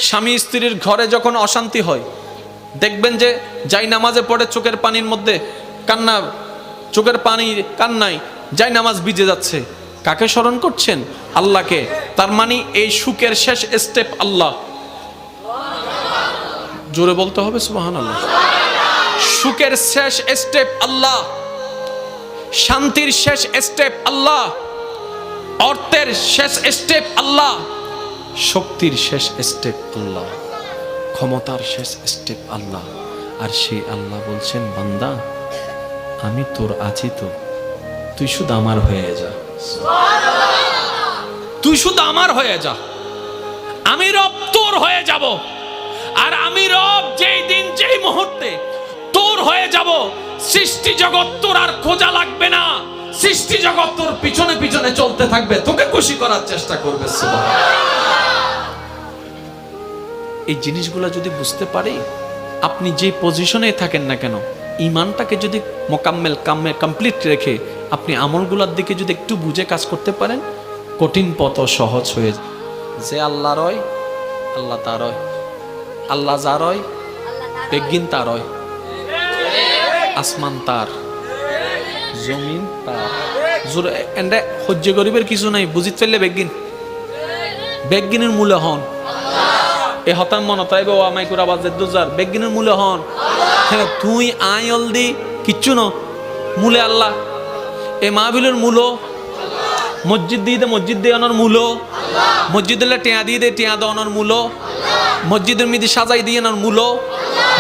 স্বামী স্ত্রীর ঘরে যখন অশান্তি হয়, দেখবেন যে যাই নামাজে পড়ে চোখের পানির মধ্যে কান্না, চোখের পানি কান্নায় যাই নামাজ ভিজে যাচ্ছে। কাকে স্মরণ করছেন? আল্লাহকে। তার মানে এই সুখের শেষ স্টেপ আল্লাহ। জোরে বলতে হবে সুবহানাল্লাহ। সুখের শেষ স্টেপ আল্লাহ, শান্তির শেষ স্টেপ আল্লাহ, অর্থের শেষ স্টেপ আল্লাহ, শক্তির শেষ স্টেপ আল্লাহ, ক্ষমতার শেষ স্টেপ আল্লাহ। আর সেই আল্লাহ বলছেন, বান্দা আমি তোর আছি তো, তুই শুধু আমার হয়ে যা, তুই শুধু আমার হয়ে যা, আমি রব তোর হয়ে যাব। আর আমি রব যেই দিন যেই মুহূর্তে তোর হয়ে যাব, সৃষ্টি জগৎ তোর আর খোঁজা লাগবে না, সৃষ্টি জগৎ তোর পিছনে পিছনে চলতে থাকবে, তোকে খুশি করার চেষ্টা করবে। এই জিনিসগুলো যদি বুঝতে পারি, আপনি যে পজিশনে থাকেন না কেন, ইমানটাকে যদি মোকাম্মেল কমপ্লিট রেখে আপনি আমলগুলোর দিকে যদি একটু বুঝে কাজ করতে পারেন, কঠিন পথ সহজ হয়ে যায়। যে আল্লাহ রয় আল্লাহ তার রয়, আল্লাহ যা রয় বেগিন তার রয়, আসমান তার, জমিন তার। জোরে এন্ডে সহ্য গরিবের কিছু নাই, বুঝিত ফেললে বেগিন, বেগিনের মূল্য হন এ হতাম মন তাইব আমাই করে আবার দুজার বেগিনের মূল্য হন। হ্যাঁ তুই আই অলদি কিচ্ছু ন, মূলে আল্লাহ। এ মাহফিলের মূল, মসজিদ দিয়ে দে মসজিদ দিয়ে আনার মূল, মসজিদ দিলে টিয়া দিয়ে দে টিয়া দেওয়ানোর মূল, মসজিদের মিদি সাজাই দিয়ে আনার মূল,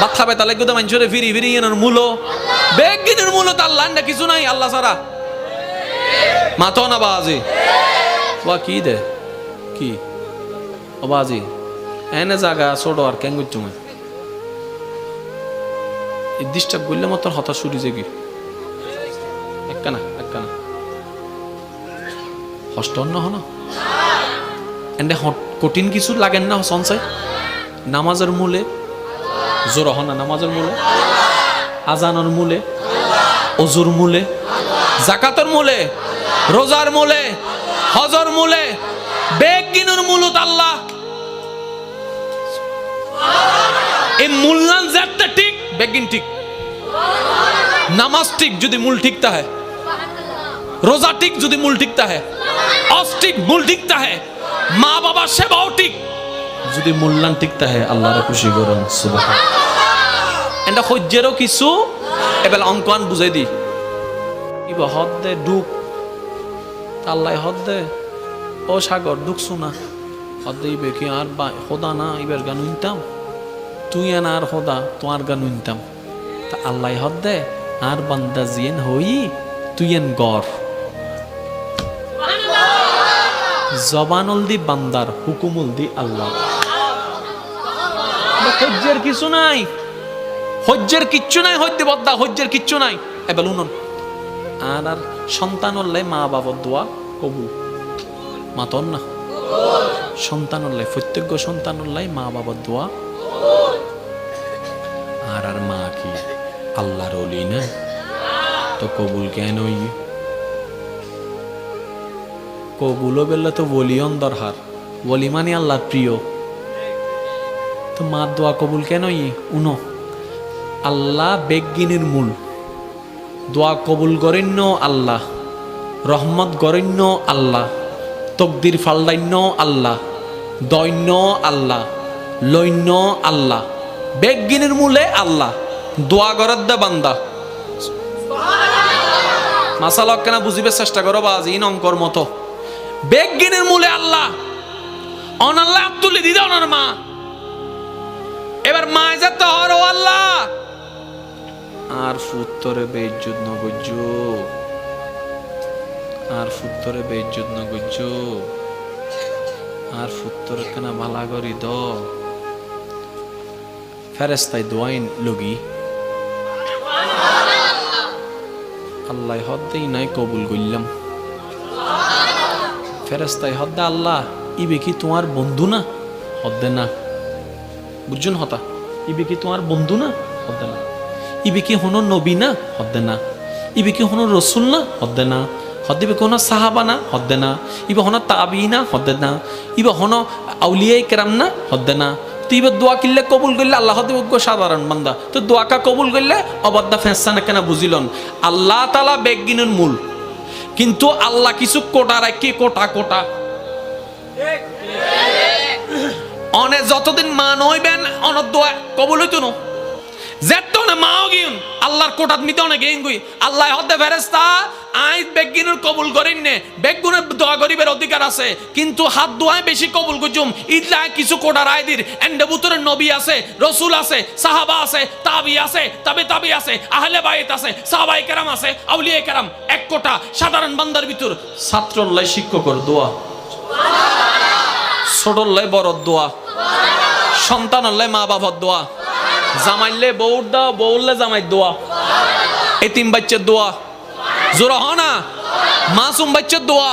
বাচ্চা বেতা লাগবে মানুষের ফিরি ফিরি আনার মূল, বেগিনের মূল তো আল্লাহ না, কিছু নাই আল্লাহ ছাড়া। মাতো না বাজি ওয়া কি দে কি ও বাজি এনে জায়গা ছোট আর কেন করছো এই ডিস্টার্ব করলে মতো হতাশ শুরু যে কি একখানা একখানা হষ্ট অন্য হন এন্ডে কঠিন কিছু লাগেন না সঞ্চয়। নামাজের মূলে জোর হন না, নামাজের মূলে, আজানের মূলে, অজুর মূলে, জাকাতের মূলে, রোজার মূলে, হজর মূলে, বেগিনের মূলত আল্লাহ। এই মূল্যান যাতে ঠিক বেগিন ঠিক, নামাজ ঠিক যদি মূল ঠিক তা হয়, রোজা ঠিক যদি মূল ঠিক তা হয়, অস ঠিক মূল ঠিক তা হয়, মা বাবা সেবাও ঠিক যদি মূল্যান ঠিক তা হয়, আল্লাহর খুশি করুন সুবহানাল্লাহ। এটা সহ্যেরও কিছু এবার অঙ্কন বুঝাই দি ইবা হদ দে ডুক আল্লাহ হদ দে ও সাগর ডুকছু না হদ দে ইবে কি আর খোদা না ইবার গান উনতাম তুই না আর খোদা তোমার গান উনতাম তা আল্লাহ হদ দে আর বান্দা জিন হই তুই এন গর জবানুল দি বান্দার হুকুমুল দি আল্লাহ। হজ্জের কিছু নাই, হজ্জের কিচ্ছু নাই, হজ্জে বদ্দা হজ্জের কিচ্ছু নাই। এবার উনুন আর আর সন্তানল্লাই মা বাবার দোয়া কবুল মাতন না, সন্তানল্লাই প্রত্যেক সন্তানল্লাই মা বাবার দোয়া। আর আর মা কি আল্লাহর ওলি না, তো কবুল কেন কবুলও বেললে তো বলিয়ন দরহার, বলি মানে আল্লাহর প্রিয়, তো মা দোয়া কবুল কেন উনো আল্লাহ বেগিনের মূল, দোয়া কবুল গরণ্য আল্লাহ, রহমত গরণ্য আল্লাহ, তকদির ফালদান্য আল্লাহ, দৈন্য আল্লাহ, লৈন্য আল্লাহ, বেগিনের মূলে আল্লাহ, দোয়া গরার দা বান্দা। মাসালক কেনা বুঝিবে চেষ্টা করো বাজ ইন অঙ্কর মতো। বেগিনের মূলে আল্লাহ, অনাল্লাহ আব্দুল্লি দিদা ওনার মা, এবার মা যেতে হর ও আল্লাহ আর ফুত্তরে বেইজ্জত নগজ্জ, আর ফুত্তরে বেইজ্জত নগজ্জ, আর ফুত্তরে কেনা ভালা করি দ ফেরেস্তাই দোয়াইন লগি আল্লাহ হদ্দেই নাই কবুল করলাম। ফেরেস্তাই হদ্দে আল্লাহ ইবে কি তোমার বন্ধু না, হদ্দে না, বুঝুন হতা ইবে কি তোমার বন্ধু না, হদ্দে না, ইবে কি হনো নবী না, হদ্দে না, ইবে কি হনো রসুল না, হদ্দে না, হদ্দিবে কোন সাহাবানা হদ্দে না, ইবা হন তাবিনা হদ্দে না, ইবা হন আউলিয়াই কেরাম না হদ্দে না। তো ইবা দোয়া কিনলে কবুল করলে আল্লাহ হদ্দে সাধারণ বান্দা, তো দোয়াকা কবুল করলে অবাদ্দা ফেঁসা না কেন বুঝিলন। আল্লাহ তালা বেগিনের মূল, কিন্তু আল্লাহ কিছু কোটা রাখি, কোটা কোটা অনে যতদিন মা নইবেন অনর দোয়া কবুল হইতো না। যেত না মাও গিন আল্লাহর কোটাত মিতে অনেক গেইন গুই আল্লাহ হদ্দে ফেরেশতা আই বেগিনুর কবুল করিন নে, বেগুনের দোয়া গরিবের অধিকার আছে, কিন্তু হাত দোয়ায় বেশি কবুল গুজুম ইদলা কিছু কোটা রায়দির এন্ডে বুতরের নবী আছে, রসুল আছে, সাহাবা আছে, তাবি আছে, তাবি আছে, আহলে বাইত আছে, সাহাবায়ে কেরাম আছে, আউলিয়া কেরাম। এক কোটা সাধারণ বান্দার ভিতর ছাত্রল্লাই শিক্ষকর দোয়া, ছোটল্লাই বড় দোয়া, সন্তানল্লাই মা বাবার দোয়া, জামাইলে বউর দাও, বউলে জামাই দোয়া, এতিম বাচ্চার দোয়া, জোরা হনা মাসুম বাচ্চার দোয়া,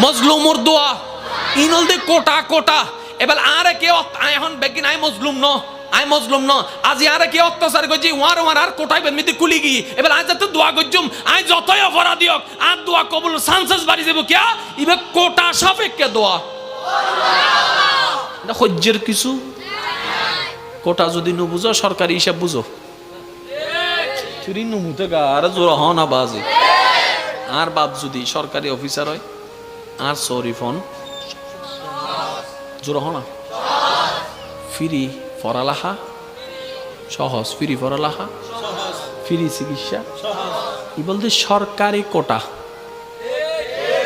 মজলুমুর দোয়া, ইনল দে কোটা কোটা। এবার আরে কে এখন বেগিন আই মজলুম ন, আই মজলুম ন, আজি আরে কে অত্যাচার করছি ওয়ার ওয়ার আর কোটাই বেমিতে কুলি গি। এবার আজ যত দোয়া করছুম আই যতই অপরাধী হোক আর দোয়া কবুল চান্সেস বাড়ি যাব কিয়া, ইবে কোটা সাপেক্ষে দোয়া না সহ্যের কিছু। কোটা যদি ন বুঝো সরকারি হিসাব বুঝো, নমুতে গা আর জোরা হন বাজে। আর বাপ যদি সরকারি অফিসার হয় আর শরীফন জোরা হনা ফ্রি পড়ালেখা সহজ, ফ্রি পড়ালেখা, ফ্রি চিকিৎসা, কি বলতে সরকারি কোটা।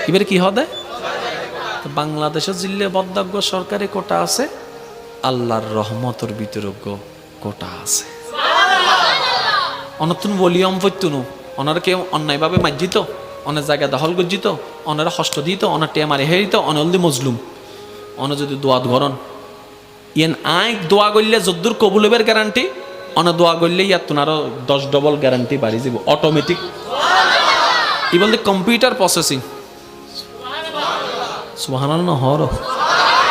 এবারে কি হবে বাংলাদেশের জিল্লে বদ্দাগ্য সরকারি কোটা আছে, আল্লাহর রহমতর বিতরজ্ঞ কোটা আছে। অনতুন বলিয়ম পত্যুনু অনার কেউ অন্যায়ভাবে মার্জিত, অনেক জায়গা দখল গজ্জিত, অনারা হস্ত দিত, অনার টেয়া মারি হেরিত, অনলদি মজলুম, অন যদি দোয়াত গরন ইয়েন আই দোয়া করলে যদ্দুর কবুলের গ্যারান্টি, অন দোয়া করলে ইয়ার তোনারও 10 ডবল গ্যারান্টি বাড়ি যাব অটোমেটিক। ই বলতে কম্পিউটার প্রসেসিং। সুবহানাল্লাহ হর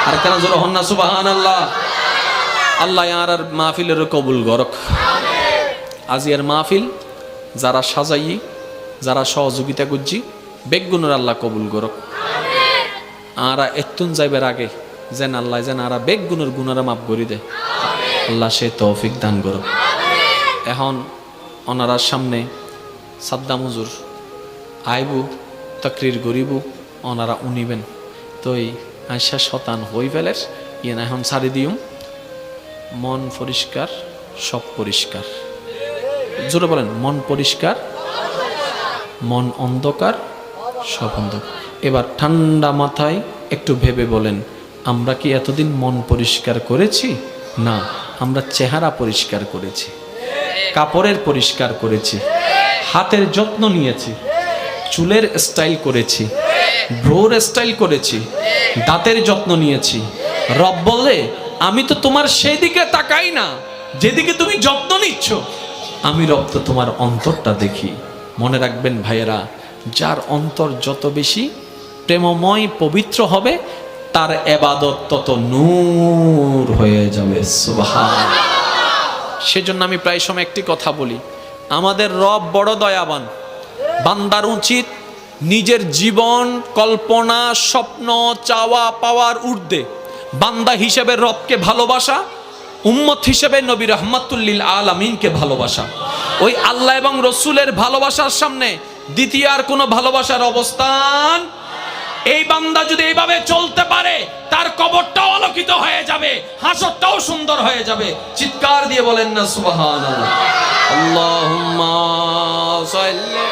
আর কেন জোর হন না সুবহানাল্লাহ। আল্লাহ আর মাহফিলের কবুল গরক। আজিয়ার মাহফিল যারা সাজাই, যারা সহযোগিতা করছি বেগুনের আল্লাহ কবুল করক। আরা এতুন যাইবার আগে যেন আল্লাহ যেন আরা বেগুনের গুণারা মাফ করি দে, আল্লাহ সে তৌফিক দান করক। এখন ওনারার সামনে সাদ্দাম হুজুর আইবু তাকরির গরিবু ওনারা উনিবেন, তো এই আয়সা শতান হই ফেলের ইয়েন এখন ছাড়ি দিউম। মন পরিষ্কার সব পরিষ্কার, জোরে বলেন মন পরিষ্কার, মন অন্ধকার সব অন্ধকার। এবার ঠান্ডা মাথায় একটু ভেবে বলেন, আমরা কি এতদিন মন পরিষ্কার করেছি? না, আমরা চেহারা পরিষ্কার করেছি, কাপড়ের পরিষ্কার করেছি, হাতের যত্ন নিয়েছি, চুলের স্টাইল করেছি, ভ্রুর স্টাইল করেছি, দাঁতের যত্ন নিয়েছি। রব বলে আমি তো তোমার সেই দিকে তাকাই না যেদিকে তুমি যত্ন নিচ্ছ, আমি রব তো তোমার অন্তরটা দেখি। মনে রাখবেন ভাইয়েরা, যার অন্তর যত বেশি প্রেমময় পবিত্র হবে তার ইবাদত তত নূর হয়ে যাবে। সুবহান। সেজন্য আমি প্রায় সময় একটি কথা বলি, আমাদের রব বড় দয়াবান। বান্দার উচিত নিজের জীবন কল্পনা স্বপ্ন চাওয়া পাওয়ার ঊর্ধ্বে বান্দা হিসেবে রবকে ভালোবাসা, উম্মত হিসেবে নবী রাহমাতুল লিল আলামিনকে ভালোবাসা। ওই আল্লাহ এবং রসুলের ভালোবাসার সামনে দ্বিতীয় আর কোনো ভালোবাসার অবস্থান। এই বান্দা যদি এইভাবে চলতে পারে তার কবরটাও আলোকিত হয়ে যাবে, হাসরটাও সুন্দর হয়ে যাবে। চিৎকার দিয়ে বলেন না সুবহানাল্লাহ। আল্লাহুম্মা সাল্লি